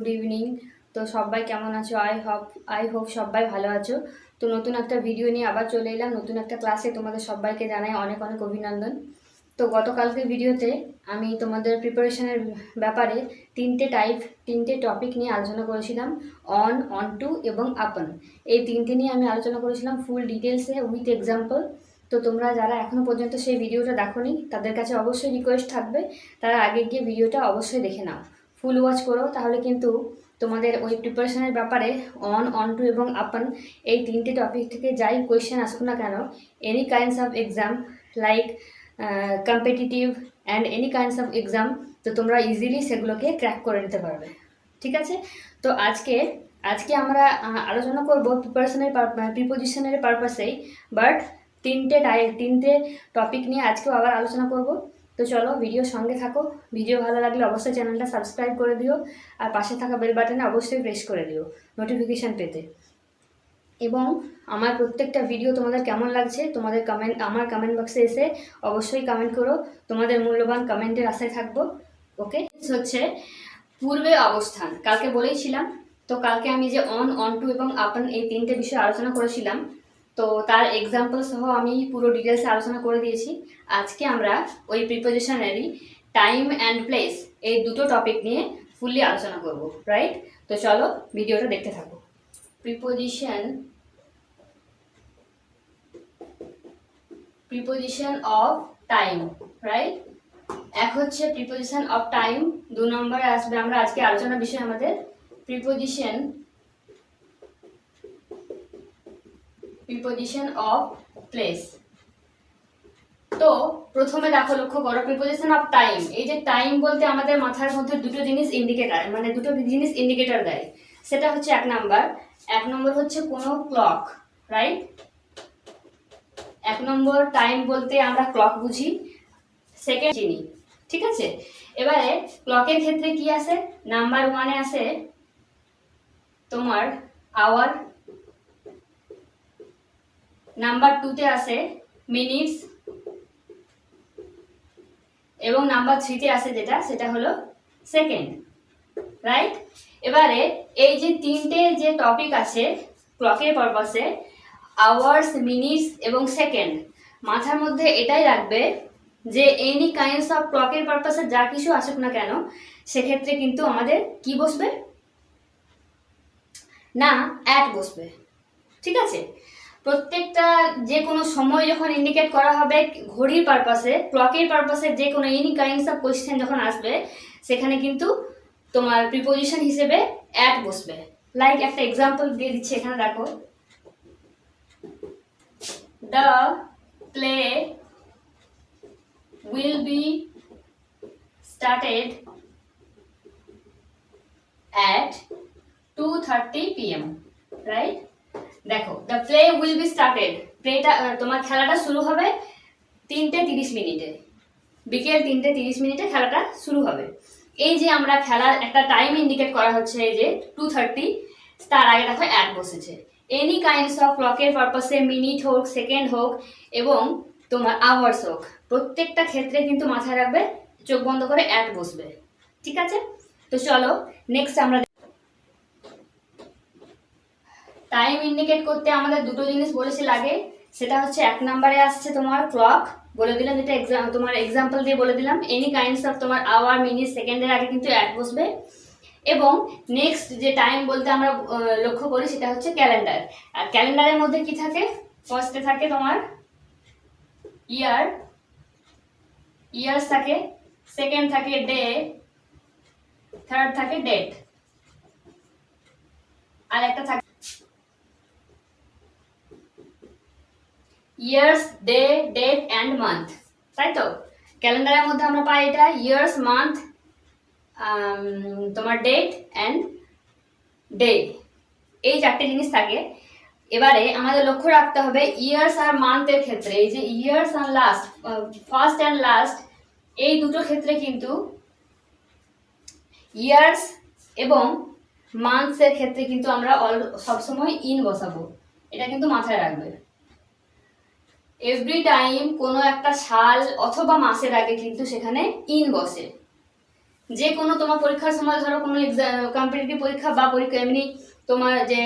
Good evening. তো সবাই কেমন আছো? আই হোপ সবাই ভালো আছো। তো নতুন একটা ভিডিও নিয়ে আবার চলে এলাম, নতুন একটা ক্লাসে। তোমাদের সবাইকে জানাই অনেক অনেক অভিনন্দন। তো গতকালকের ভিডিওতে আমি তোমাদের প্রিপারেশনের ব্যাপারে তিনটে টপিক নিয়ে আলোচনা করেছিলাম। অন টু এবং আপন, এই তিনটে নিয়ে আমি আলোচনা করেছিলাম ফুল ডিটেলসে উইথ এক্সাম্পল। তো তোমরা যারা এখনও পর্যন্ত সেই ভিডিওটা দেখোনি, তাদের কাছে অবশ্যই রিকোয়েস্ট থাকবে তারা আগে গিয়ে ভিডিওটা অবশ্যই দেখে নাও, ফুল ওয়াচ করো। তাহলে কিন্তু তোমাদের ওই প্রিপারেশনের ব্যাপারে অন টু এবং আপন, এই তিনটে টপিক থেকে যাই কোয়েশ্চেন আসুক না কেন, any kinds of exam like competitive and any kinds of exam, তো তোমরা ইজিলি সেগুলোকে ক্র্যাক করে নিতে পারবে। ঠিক আছে? তো আজকে আমরা আলোচনা করব প্রিপোজিশনের পারপাসেই, বাট তিনটে টপিক নিয়ে আজকেও আবার আলোচনা করব। তো চলো ভিডিওর সঙ্গে থাকো। ভিডিও ভালো লাগলে অবশ্যই চ্যানেলটা সাবস্ক্রাইব করে দিও, আর পাশে থাকা বেল বাটনে অবশ্যই প্রেস করে দিও নোটিফিকেশান পেতে। এবং আমার প্রত্যেকটা ভিডিও তোমাদের কেমন লাগছে, তোমাদের আমার কমেন্ট বক্সে এসে অবশ্যই কমেন্ট করো। তোমাদের মূল্যবান কমেন্টের আশায় থাকবো। ওকে, হচ্ছে পূর্বে অবস্থান। কালকে বলেইছিলাম, তো কালকে আমি যে অন টু এবং আপন এই তিনটে বিষয়ে আলোচনা করেছিলাম, তো তার এক্সাম্পল সহ আমি পুরো ডিটেলসে আলোচনা করে দিয়েছি। আজকে আমরা ওই প্রিপোজিশনারি টাইম অ্যান্ড প্লেস, এই দুটো টপিক নিয়ে ফুললি আলোচনা করব, রাইট? তো চলো ভিডিওটা দেখতে থাকো। Preposition of time, right? এক হচ্ছে প্রিপোজিশন অফ টাইম, 2 নম্বরে আসবে আমরা আজকে আলোচনা বিষয় আমাদের প্রিপোজিশন অফ প্লেস। তো প্রথমে দেখো, লক্ষ্য করো, প্রিপোজিশন অফ টাইম। এই যে টাইম বলতে আমাদের মাথার মধ্যে দুটো জিনিস ইন্ডিকেটর দেয়। সেটা হচ্ছে এক নম্বর হচ্ছে কোনো ক্লক, রাইট? এক নম্বর টাইম বলতে আমরা ক্লক বুঝি, সেকেন্ড চিনি। ঠিক আছে? এবারে ক্লকের ক্ষেত্রে কি আসে? নাম্বার 1-এ আসে তোমার আওয়ার, নাম্বার 2-তে আসে মিনিটস, এবং নাম্বার 3-তে আসে সেটা হলো সেকেন্ড, রাইট? এবারে এই যে তিনটে যে টপিক আছে ক্লকের পারপাসে, আওয়ার্স, মিনিটস এবং সেকেন্ড, মাথার মধ্যে এটাই রাখবে যে এনি কাইন্ডস অফ ক্লকের পারপাসে যা কিছু আসুক না কেন, সেক্ষেত্রে কিন্তু আমাদের কি বসবে না, অ্যাট বসবে। ঠিক আছে? প্রত্যেকটা যে কোনো সময় যখন ইন্ডিকেট করা হবে ঘড়ির পারপাসে, ক্লকের পারপাসে, যে কোনো এনি কাইন্ডস অফ কোয়েশ্চেন যখন আসবে, সেখানে কিন্তু তোমার প্রিপোজিশন হিসেবে অ্যাট বসবে। লাইক একটা এক্সাম্পল দিয়ে দিচ্ছি, এখানে দেখো, the play will be started at 2:30 PM, right? দেখো, the play will be started, প্লেটা তোমার খেলাটা শুরু হবে 3:30 মিনিটে, বিকেল 3:30 মিনিটে খেলাটা শুরু হবে। এই যে আমরা খেলার একটা টাইম ইন্ডিকেট করা হচ্ছে, এই যে 2:30, তার আগে দেখো অ্যাট বসেছে। এনি কাইন্ডস অফ ক্লকের পারপাসে মিনিট হোক, সেকেন্ড হোক এবং তোমার আওয়ার্স হোক, প্রত্যেকটা ক্ষেত্রে কিন্তু মাথায় রাখবে, চোখ বন্ধ করে অ্যাট বসবে। ঠিক আছে? তো চলো নেক্সট আমরা টাইম ইন্ডিকেট করতে আমাদের দুটো জিনিস বলেছি লাগে। সেটা হচ্ছে এক নম্বরে আসছে তোমার ক্লক, বলে দিলাম, যেটা তোমার এক্সাম্পল দিয়ে বলে দিলাম। এনি কাইন্ডস অফ তোমার আওয়ার, মিনিট, সেকেন্ডের আগে কিন্তু অ্যাট বসবে। এবং নেক্সট যে টাইম বলতে আমরা লক্ষ্য করি সেটা হচ্ছে ক্যালেন্ডার। আর ক্যালেন্ডারের মধ্যে কি থাকে? ফার্স্টে থাকে তোমার ইয়ার্স থাকে, সেকেন্ড থাকে ডে, থার্ড থাকে ডেট, আর একটা থাকে years, day, date and month. তাই তো? ক্যালেন্ডারের মধ্যে আমরা পাই এটা ইয়ার্স, মান্থ, তোমার ডেট অ্যান্ড ডে, এই চারটে জিনিস থাকে। এবারে আমাদের লক্ষ্য রাখতে হবে ইয়ার্স আর মান্থের ক্ষেত্রে, এই যে ইয়ার্স আর লাস্ট, ফার্স্ট অ্যান্ড লাস্ট, এই দুটো ক্ষেত্রে কিন্তু ইয়ার্স এবং মান্থসের ক্ষেত্রে কিন্তু আমরা সবসময় ইন বসাবো, এটা কিন্তু মাথায় রাখবে। এভরি টাইম কোনো একটা সাল অথবা মাসের আগে কিন্তু সেখানে ইন বসে। যে কোনো তোমার পরীক্ষার সময় ধরো কোনো কম্পিটিটিভ পরীক্ষা বা পরীক্ষা এমনি তোমার যে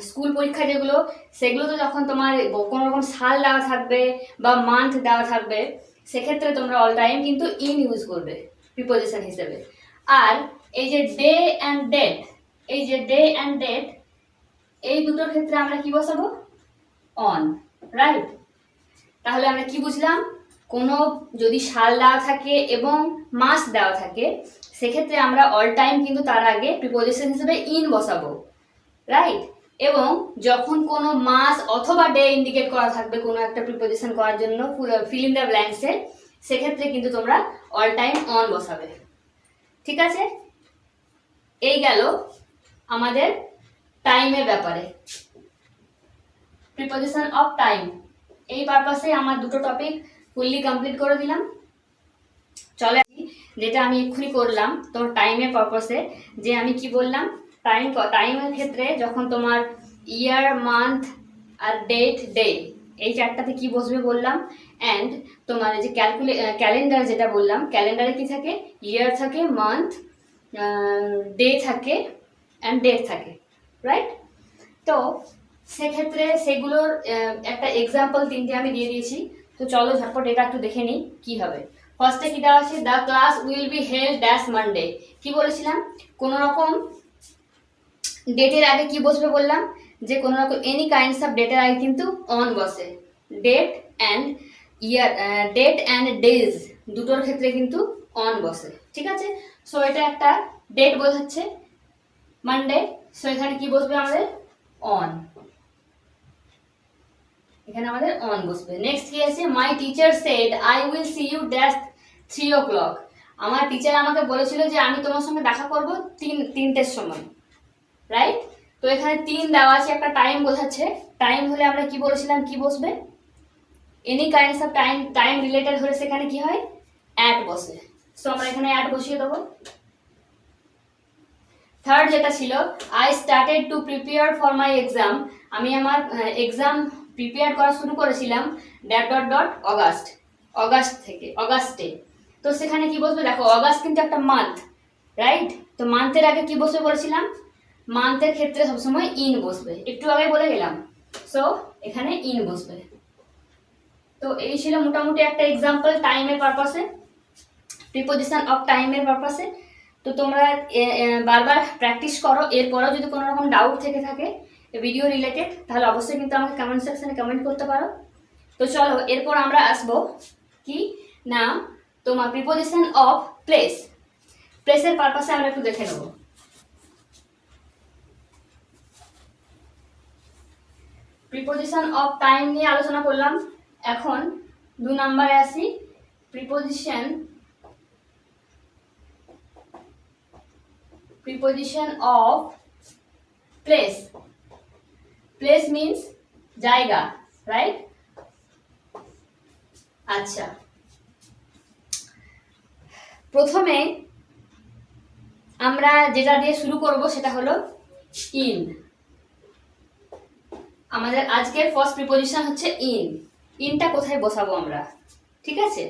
স্কুল পরীক্ষা যেগুলো, সেগুলো তো যখন তোমার কোনো রকম সাল দেওয়া থাকবে বা মান্থ দেওয়া থাকবে, সেক্ষেত্রে তোমরা অল টাইম কিন্তু ইন ইউজ করবে প্রিপোজিশন হিসেবে। আর এই যে ডে অ্যান্ড ডেট, এই যে ডে অ্যান্ড ডেট, এই দুটোর ক্ষেত্রে আমরা কি বসাবো? On, right? তাহলে আমরা কি বুঝলাম? কোনো যদি সাল দেওয়া থাকে এবং মাস দেওয়া থাকে, সেক্ষেত্রে আমরা অল টাইম কিন্তু তার আগে প্রিপোজিশন হিসেবে ইন বসাবো, রাইট? এবং যখন কোনো মাস অথবা ডে ইন্ডিকেট করা থাকবে কোনো একটা প্রিপোজিশন করার জন্য, ফিল ইন দ্য ব্ল্যাঙ্কসে, সেক্ষেত্রে কিন্তু তোমরা অল টাইম অন বসাবে। ঠিক আছে? এই গেল আমাদের টাইমের ব্যাপারে, প্রিপোজিশন অফ টাইম। এই পারপাসে আমার দুটো টপিক ফুললি কমপ্লিট করে দিলাম। চলে যেটা আমি এক্ষুনি করলাম তোমার টাইমের পারপাসে, যে আমি কি বললাম, টাইমের ক্ষেত্রে যখন তোমার ইয়ার, মান্থ আর ডেট, ডে, এই চারটাতে কি বসবে বললাম। অ্যান্ড তোমার যে ক্যালেন্ডার যেটা বললাম, ক্যালেন্ডারে কি থাকে? ইয়ার থাকে, মান্থ, ডে থাকে অ্যান্ড ডেট থাকে, রাইট? তো সেক্ষেত্রে সেগুলোর একটা এক্সাম্পল তিনটে আমি দিয়ে দিয়েছি। তো চলো ঝটপট এটা একটু দেখে নিই কি হবে। ফার্স্টে কি দেওয়া আছে? The class will be held dash Monday. কি বলেছিলাম? কোনো রকম ডেটের আগে কি বসবে বললাম, যে কোনো রকম এনি কাইন্ডস অফ ডেটের আগে কিন্তু অন বসে। Date and year, date and days দুটোর ক্ষেত্রে কিন্তু অন বসে। ঠিক আছে? সো এটা একটা ডেট বোঝাচ্ছে, মানডে। সো এখানে কি বসবে আমাদের? অন। এখানে আমাদের অন বসবে। নেক্সট কি আছে? My teacher said I will see you dash 3 o'clock। আমার টিচার আমাকে বলেছিল যে আমি তোমার সঙ্গে দেখা করব তিনটের সময়, রাইট? তো এখানে 3 দেওয়া আছে, একটা টাইম বোঝাচ্ছে। টাইম হলে আমরা কি বলেছিলাম, কি বসবে? Any kinds of time related হলে সেখানে কি হয়? অ্যাট বসে। সো আমরা এখানে অ্যাট বসিয়ে দেবো। থার্ড যেটা ছিল, I started to prepare for my exam. আমি আমার এক্সাম প্রিপেয়ার করা শুরু করেছিলাম ডট ডট ডট অগাস্ট থেকে, অগাস্টে। তো সেখানে কি বসবে? দেখো অগাস্ট কিন্তু একটা মান্থ, রাইট? তো মান্থের আগে কি বসবে বলেছিলাম? মান্থের ক্ষেত্রে সবসময় ইন বসবে, একটু আগে বলে গেলাম। সো এখানে ইন বসবে। তো এই ছিল মোটামুটি একটা এক্সাম্পল টাইমের পারপাসে, প্রিপোজিশন অফ টাইমের পারপাসে। তো তোমরা বারবার প্র্যাকটিস করো। এরপরেও যদি কোনো রকম ডাউট থেকে থাকে ভিডিও রিলেটেড, তাহলে অবশ্যই কিন্তু আমাকে কমেন্ট সেকশনে কমেন্ট করতে পারো। তো চলো এরপর আমরা আসবো কি না, তোমার প্রিপোজিশন অফ প্লেস। প্লেসের পারপাসে আমরা একটু দেখে নেব। প্রিপোজিশন অফ টাইম নিয়ে আলোচনা করলাম। এখন 2 নম্বরে আসি, preposition of place. Place means জায়গা, রাইট? আচ্ছা, প্রথমে আমরা যেটা দিয়ে শুরু করব সেটা হলো ইন। আমাদের আজকের ফার্স্ট প্রিপোজিশন হচ্ছে ইন। ইনটা কোথায় বসাবো আমরা? ঠিক আছে,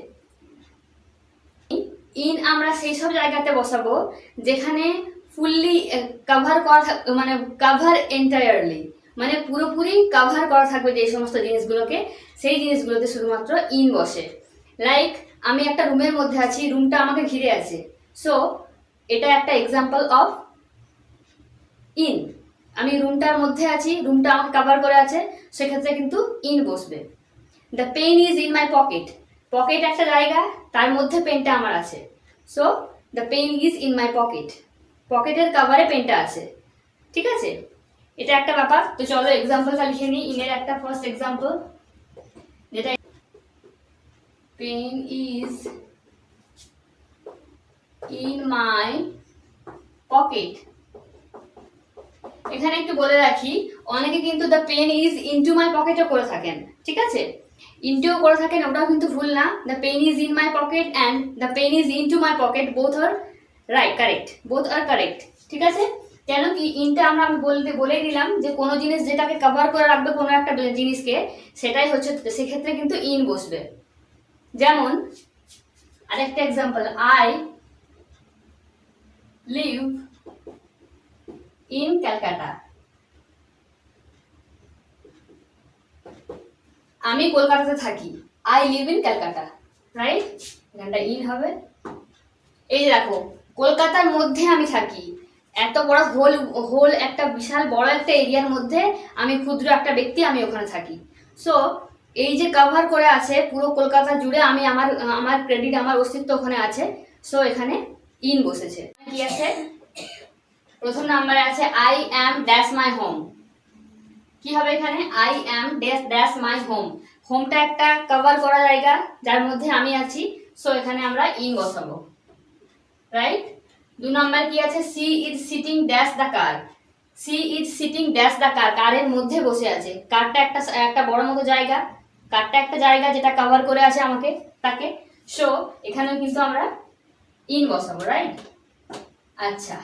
ইন আমরা সেই সব জায়গাতে বসাবো যেখানে ফুললি কভার করা, মানে কভার এন্টায়ারলি, মানে পুরোপুরি কভার করা থাকবে যে সমস্ত জিনিসগুলোকে, সেই জিনিসগুলোতে শুধুমাত্র ইন বসে। লাইক আমি একটা রুমের মধ্যে আছি, রুমটা আমাকে ঘিরে আছে, সো এটা একটা এক্সাম্পল অফ ইন। আমি রুমটার মধ্যে আছি, রুমটা আমাকে কভার করে আছে, সেক্ষেত্রে কিন্তু ইন বসবে। The pen is in my pocket. Pocket একটা জায়গা, তার মধ্যে পেনটা আমার আছে, so the pen is in my pocket. পকেটের কভারে পেনটা আছে। ঠিক আছে, এটা একটা ব্যাপার। তো চলো এক্সাম্পলটা লিখে নিই। ইনের একটা ফার্স্ট এক্সাম্পল, যেটা pen is in my pocket. এখানে একটু বলে রাখি, অনেকে কিন্তু the pen is into my পকেটও করে থাকেন। ঠিক আছে, ইনটুও করে থাকেন, ওটাও কিন্তু ভুল না। The pen is in my pocket and the pen is into my pocket, both are right, correct, both are correct. ঠিক আছে, কেন কি ইনটা আমরা বলেই দিলাম যে কোনো জিনিস যেটাকে কভার করে রাখবে কোনো একটা জিনিসকে, সেটাই হচ্ছে, সেক্ষেত্রে কিন্তু ইন বসবে। যেমন আরেকটা example, I live in Calcutta. আমি কলকাতাতে থাকি, I live in Calcutta, right? এখানটা ইন হবে। এই যে দেখো, কলকাতার মধ্যে আমি থাকি, এত বড় হোল হোল একটা বিশাল বড় একটা এরিয়ার মধ্যে আমি ক্ষুদ্র একটা ব্যক্তি, আমি ওখানে থাকি। সো এই যে কভার করে আছে পুরো কলকাতা জুড়ে, আমি আমার আমার ক্রেডিট, আমার অস্তিত্ব ওখানে আছে। সো এখানে ইন বসেছে। কি আছে? প্রথম নাম্বারে আছে I am dash my home. কি হবে এখানে? I am dash dash my home. হোমটা একটা কভার করা জায়গা যার মধ্যে আমি আছি, সো এখানে আমরা ইন বসাবো, রাইট? 2 নাম্বার কি আছে? She is sitting dash the car. She is sitting dash the car, কারের মধ্যে বসে আছে। কারটা একটা একটা বড় মতো জায়গা, কারটা একটা জায়গা যেটা কভার করে আছে আমাকে, তাকে। সো এখানেও কিন্তু আমরা ইন বসাবো, রাইট? আচ্ছা,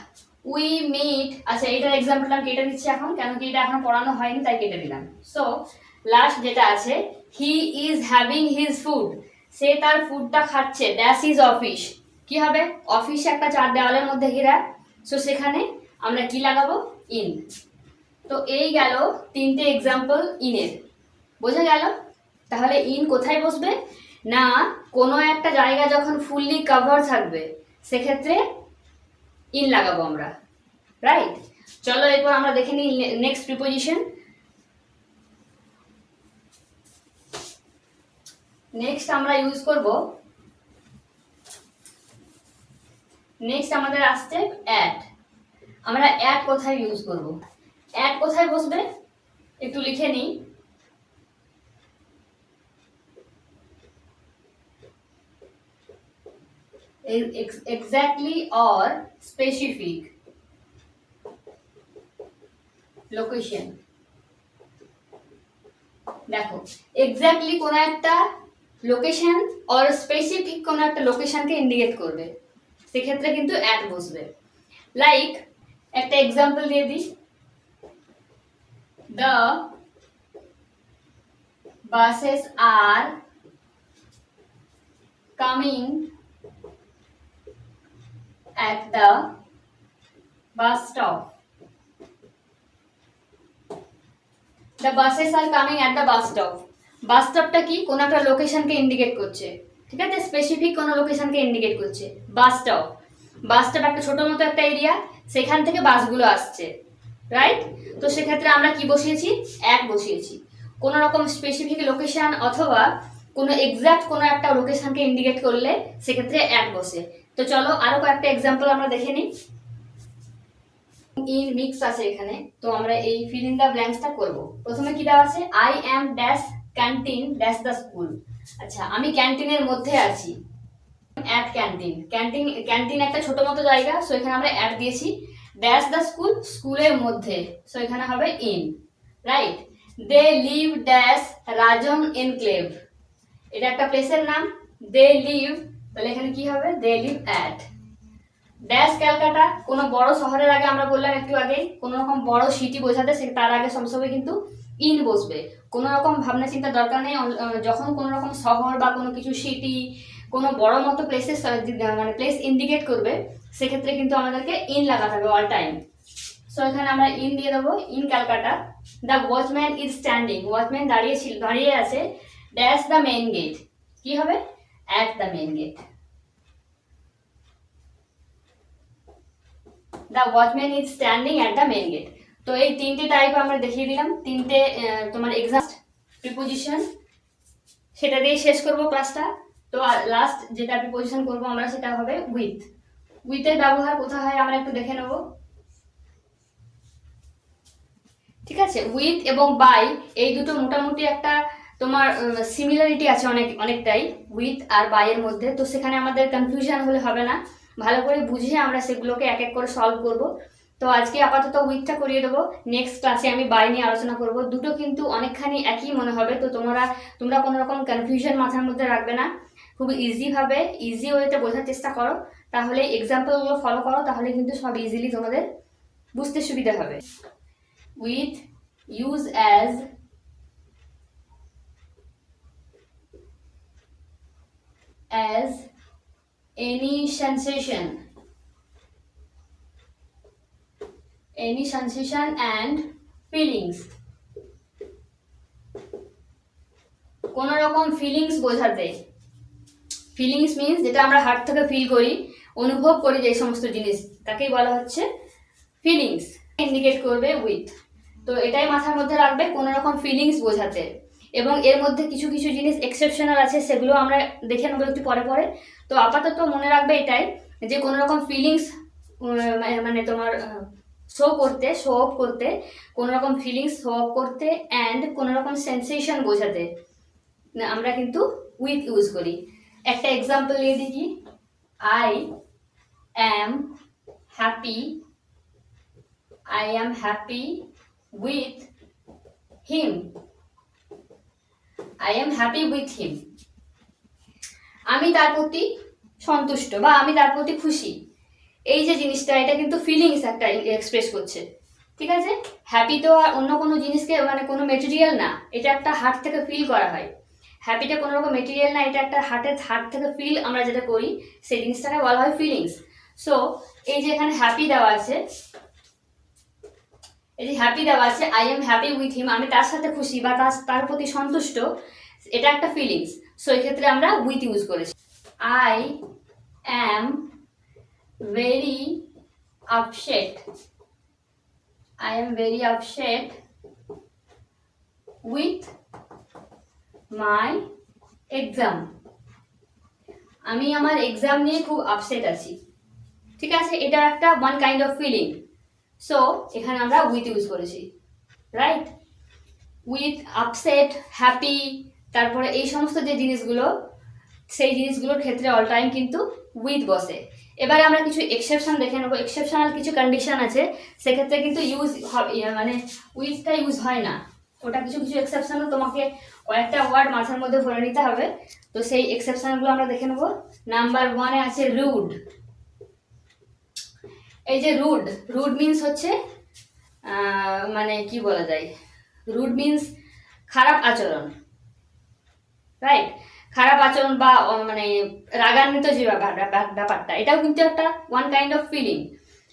উই মিট। আচ্ছা, এটার এক্সাম্পলটা আমি কেটে দিচ্ছি এখন, কেন কি এটা এখন পড়ানো হয়নি তাই কেটে দিলাম। সো লাস্ট যেটা আছে, he is having his food. সে তার ফুডটা খাচ্ছে, দ্যাশ ইজ অফিস। কি হবে? অফিস একটা চার দেওয়ালের মধ্যে ঘেরা, সো সেখানে আমরা কি লাগাবো? ইন। তো এই গেল 3টে এক্সাম্পল ইনের। বোঝা গেল? তাহলে ইন কোথায় বসবে? না, কোনো একটা জায়গা যখন ফুললি কভার থাকবে সেক্ষেত্রে ইন লাগাবো আমরা, রাইট? চলো এরপর আমরা দেখে নিই নেক্সট প্রিপোজিশন। নেক্সট আমরা ইউজ করব, নেক্সট আমাদের আসছে অ্যাট। আমরা অ্যাট কোথায় ইউজ করব? অ্যাট কোথায় বসবে একটু লিখে নিই। Exactly or specific location. দেখো, এক্স্যাক্টলি কোনো একটা লোকেশন অর স্পেসিফিক কোনো একটা লোকেশনকে ইন্ডিকেট করবে, সেক্ষেত্রে কিন্তু অ্যাট বসবে। লাইক একটা এক্সাম্পল দিয়ে দিই, the buses are coming at the bus stop. The buses are coming at the bus stop. বাস স্টপটা কি? কোনো একটা লোকেশনকে ইন্ডিকেট করছে, ঠিক আছে? স্পেসিফিক কোনো লোকেশনকে ইন্ডিকেট করছে। বাস স্টপ, বাস স্টপ একটা ছোট মতো একটা এরিয়া, সেখান থেকে বাসগুলো আসছে, রাইট? তো সেক্ষেত্রে আমরা কি বসিয়েছি? অ্যাট বসিয়েছি। কোনো রকম স্পেসিফিক লোকেশন অথবা কোনো এক্সাক্ট কোনো একটা লোকেশনকে ইন্ডিকেট করলে সেক্ষেত্রে অ্যাট বসে। তো চলো আরো কয়েকটা এক্সাম্পল আমরা দেখে নিই। ইন মিক্স আছে এখানে, তো আমরা এই ফিল ইন দ্য ব্ল্যাঙ্কসটা করব। প্রথমে কি দেওয়া আছে? I am dash canteen dash the school. আচ্ছা, আমি ক্যান্টিনের মধ্যে আছি, অ্যাট ক্যান্টিন। ক্যান্টিন একটা ছোট মতো জায়গা, সো এখানে আমরা অ্যাট দিয়েছি। ড্যাশ দ্য স্কুল, স্কুলের মধ্যে, সো এখানে হবে in, right? They live dash Rajan Enclave. এটা একটা প্লেসের নাম, দে লিভ, তাহলে এখানে কি হবে? They live at. Dash Calcutta, কোনো বড় শহরের আগে আমরা বললাম একটু আগে, কোনো রকম বড় সিটি বোঝাতে তার আগে সবসময় কিন্তু ইন বসবে। কোনো রকম ভাবনা চিন্তা দরকার নেই। যখন কোনো রকম শহর বা কোনো কিছু সিটি, কোনো বড় মতো প্লেসেস মানে প্লেস ইন্ডিকেট করবে, সেক্ষেত্রে কিন্তু আমাদেরকে ইন লাগাতে হবে অল টাইম। সো এখানে আমরা ইন দিয়ে দেবো, in Calcutta. The watchman is standing, watchman দাঁড়িয়ে আছে, ড্যাশ দ্য মেইন গেট। কি হবে? At the main gate. The watchman is standing at the main gate. তো এই 3টে টাইপ আমরা দেখিয়ে দিলাম, 3টে তোমার এক্সাক্ট প্রিপোজিশন, সেটা দিয়ে শেষ করব ক্লাসটা। তো লাস্ট যেটা প্রিপোজিশন করব আমরা সেটা হবে উইথ। উইথের ব্যবহার কোথায় হয় আমরা একটু দেখে নেব, ঠিক আছে? উইথ এবং বাই এই দুটো মোটামুটি একটা তোমার সিমিলারিটি আছে অনেকটাই উইথ আর বাই এর মধ্যে। তো সেখানে আমাদের কনফিউশন হলে হবে না, ভালো করে বুঝিয়ে আমরা সেগুলোকে এক এক করে সলভ করব। তো আজকে আপাতত উইথটা করিয়ে দেবো, নেক্সট ক্লাসে আমি বাই নিয়ে আলোচনা করব। দুটো কিন্তু অনেকখানি একই মনে হবে, তো তোমরা কোনো রকম কনফিউশন মাথার মধ্যে রাখবে না, খুব ইজিভাবে ইজি ওয়েতে বোঝার চেষ্টা করো, তাহলে এক্সাম্পলগুলো ফলো করো, তাহলে কিন্তু সব ইজিলি তোমাদের বুঝতে সুবিধা হবে। With use as any sensation any sensation and feelings, কোনো রকম ফিলিংস বোঝাতে। ফিলিংস মিন্স যেটা আমরা হার্ট থেকে ফিল করি, অনুভব করি যে সমস্ত জিনিস, তাকেই বলা হচ্ছে ফিলিংস। ইন্ডিকেট করবে উইথ। তো এটাই মাথার মধ্যে রাখবে, কোনো রকম ফিলিংস বোঝাতে। এবং এর মধ্যে কিছু কিছু জিনিস এক্সেপশনাল আছে, সেগুলো আমরা দেখে নেবো একটু পরে পরে। তো আপাতত মনে রাখবে এটাই, যে কোনো রকম ফিলিংস মানে তোমার শো অফ করতে, কোনো রকম ফিলিংস শো অফ করতে, অ্যান্ড কোনো রকম সেন্সেশন বোঝাতে আমরা কিন্তু উইথ ইউজ করি। একটা এক্সাম্পল দিয়ে দিই, I am happy, I am happy with him. I am happy with him. আমি তার প্রতি সন্তুষ্ট বা আমি তার প্রতি খুশি। এই যে জিনিসটা, এটা কিন্তু ফিলিংস একটা এক্সপ্রেস করছে। ঠিক আছে, হ্যাপি তো আর অন্য কোনো জিনিসকে মানে কোনো মেটেরিয়াল না, এটা একটা হার্ট থেকে ফিল করা হয়। হ্যাপিটা কোনো রকম মেটেরিয়াল না, এটা একটা হার্ট থেকে ফিল আমরা যেটা করি, সেই জিনিসটাকে বলা হয় ফিলিংস। সো এই যে এখানে হ্যাপি দেওয়া আছে, এই যে হ্যাপি দেওয়া আছে, I am happy with him, আমি তার সাথে খুশি বা তার প্রতি সন্তুষ্ট, এটা একটা ফিলিংস। সো এক্ষেত্রে আমরা উইথ ইউজ করেছি। I am very upset, I am very upset with my exam, আমি আমার এক্সাম নিয়ে খুব আপসেট আছি। ঠিক আছে, এটা একটা one kind of feeling. So এখানে আমরা উইথ ইউজ করেছি, রাইট? উইথ, আপসেট, হ্যাপি, তারপরে এই সমস্ত যে জিনিসগুলো, সেই জিনিসগুলোর ক্ষেত্রে অল টাইম কিন্তু উইথ বসে। এবারে আমরা কিছু এক্সেপশন দেখে নেবো। এক্সেপশনাল কিছু কন্ডিশন আছে, সেক্ষেত্রে কিন্তু ইউজ মানে উইথটা ইউজ হয় না। ওটা কিছু কিছু এক্সেপশনও তোমাকে কয়েকটা ওয়ার্ড মাথার মধ্যে ভরে নিতে হবে। তো সেই এক্সেপশনগুলো আমরা দেখে নেবো। নাম্বার 1-এ আছে রুড। এই যে রুড, রুড মিন্স হচ্ছে মানে কি বলা যায়, রুড মিন্স খারাপ আচরণ, রাইট? খারাপ আচরণ বা মানে রাগান্বিত যে ব্যাপারটা, এটাও কিন্তু একটা ওয়ান কাইন্ড অফ ফিলিং।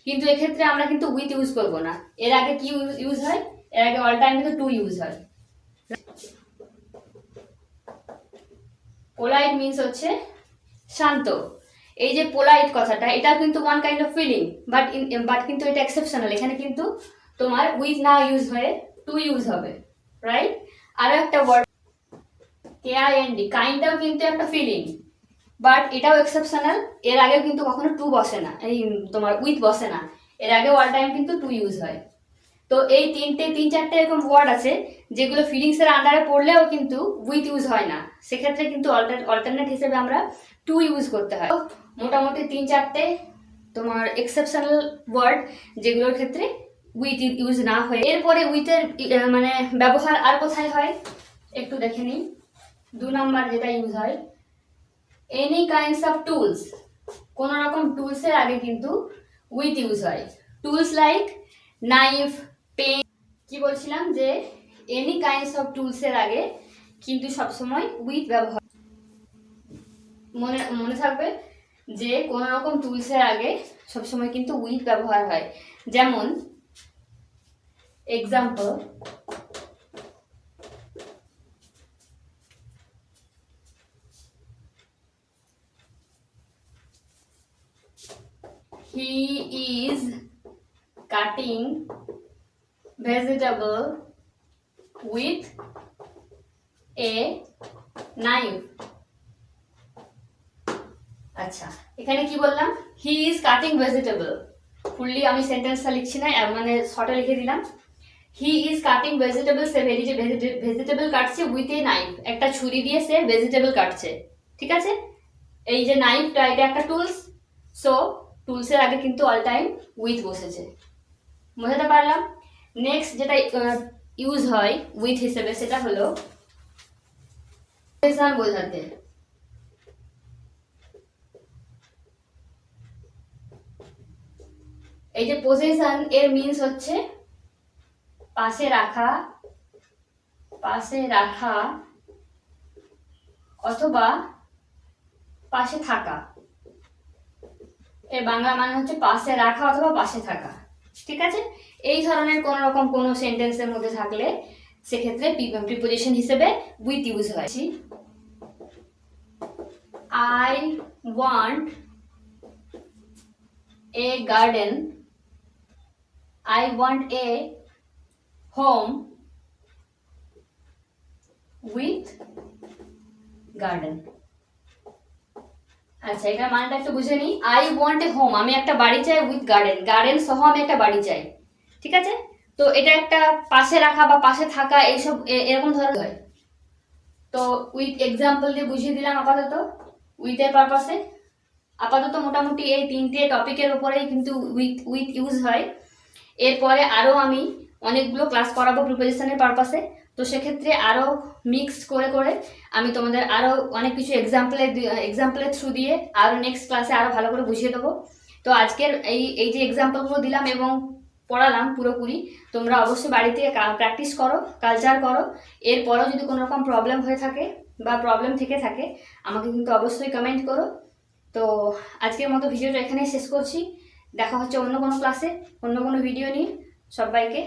কিন্তু এক্ষেত্রে আমরা কিন্তু উইথ ইউজ করবো না। এর আগে কি ইউজ হয়? এর আগে অল টাইম কিন্তু টু ইউজ হয়। পোলাইট মিন্স হচ্ছে শান্ত। এই যে পোলাইট কথাটা, এটা কিন্তু one kind of feeling, but কিন্তু এটা এক্সেপশনাল। এখানে কিন্তু তোমার উইথ না ইউজ হয়ে টু ইউজ হবে, রাইট? আরো একটা ওয়ার্ড KIND, কাইন্ডটাও কিন্তু একটা ফিলিং, বাট এটাও এক্সেপশনাল। এর আগেও কিন্তু কখনো টু বসে না, এই তোমার উইথ বসে না, এর আগে অল টাইম কিন্তু টু ইউজ হয়। তো এই তিন চারটে এরকম ওয়ার্ড আছে যেগুলো ফিলিংসের আন্ডারে পড়লেও কিন্তু উইথ ইউজ হয় না, সেক্ষেত্রে কিন্তু অল্টারনেট হিসেবে আমরা টু ইউজ করতে হয়। মোটামুটি 3-4টে তোমার এক্সেপশনাল ওয়ার্ড যেগুলোর ক্ষেত্রে উইথ ইউজ না হয়। এরপরে উইথের মানে ব্যবহার আর কোথায় হয় একটু দেখে নিই। 2 নম্বর যেটা ইউজ হয়, এনি কাইন্ডস অফ টুলস। কোন রকম টুলসের আগে কিন্তু উইথ ইউজ হয়। Tools like knife, pen. কি বলছিলাম যে এনি কাইন্ডস অফ টুলসের আগে কিন্তু সবসময় উইথ ব্যবহার। মনে থাকবে যে কোন রকম টুলসের আগে সবসময় কিন্তু উইথ ব্যবহার হয়। যেমন example, he is cutting vegetable with a knife. আচ্ছা, এখানে কি বললাম? He is cutting vegetable. Fully আমি সেন্টেন্সটা লিখছি না, মানে শর্টে লিখে দিলাম। He is cutting vegetable, say vegetable কাটছে উইথ এ নাইফ, একটা ছুরি দিয়ে সে ভেজিটেবল কাটছে। ঠিক আছে, এই যে নাইফটা, এটা একটা টুলস। সো টুলসের আগে কিন্তু অল টাইম উইথ বসেছে। বোঝাতে পারলাম? নেক্সট যেটা ইউজ হয় উইথ হিসেবে, সেটা হলো বোঝাতে। এই যে পজিশন, এর মিন্স হচ্ছে পাশে রাখা, পাশে রাখা অথবা পাশে থাকা। এর বাংলা মানে হচ্ছে পাশে রাখা অথবা পাশে থাকা। ঠিক আছে, এই ধরনের কোনো রকম কোনো সেন্টেন্সের মধ্যে থাকলে সেক্ষেত্রে প্রিপোজিশন হিসেবে উইথ ইউজ হয়। I want a garden, I want a home with garden. আচ্ছা, এটার মানেটা একটু বুঝে নিই। আই ওয়ান্ট এ হোম, আমি একটা বাড়ি চাই, উইথ গার্ডেন, গার্ডেন সহ আমি একটা বাড়ি চাই। ঠিক আছে, তো এটা একটা পাশে রাখা বা পাশে থাকা এইসব এরকম ধরনের হয়। তো উইথ এক্সাম্পল দিয়ে বুঝিয়ে দিলাম আপাতত উইথের পারপাসে। আপাতত মোটামুটি এই তিনটে টপিকের উপরেই কিন্তু উইথ ইউজ হয়। এরপরে আরও আমি অনেকগুলো ক্লাস করাবো প্রিপারেশনের পারপাসে, তো সেক্ষেত্রে আরও মিক্সড করে করে আমি তোমাদের আরও অনেক কিছু এক্সাম্পলের থ্রু দিয়ে আরও নেক্সট ক্লাসে আরও ভালো করে বুঝিয়ে দেবো। তো আজকের এই যে এক্সাম্পলগুলো দিলাম এবং পড়ালাম পুরোপুরি, তোমরা অবশ্যই বাড়িতে প্র্যাকটিস করো, কালচার করো। এরপরেও যদি কোনো রকম প্রবলেম হয়ে থাকে বা প্রবলেম থেকে থাকে আমাকে কিন্তু অবশ্যই কমেন্ট করো। তো আজকের মতো ভিডিওটা এখানেই শেষ করছি। দেখা হচ্ছে অন্য কোনো ক্লাসে, অন্য কোনো ভিডিও নিয়ে। সবাইকে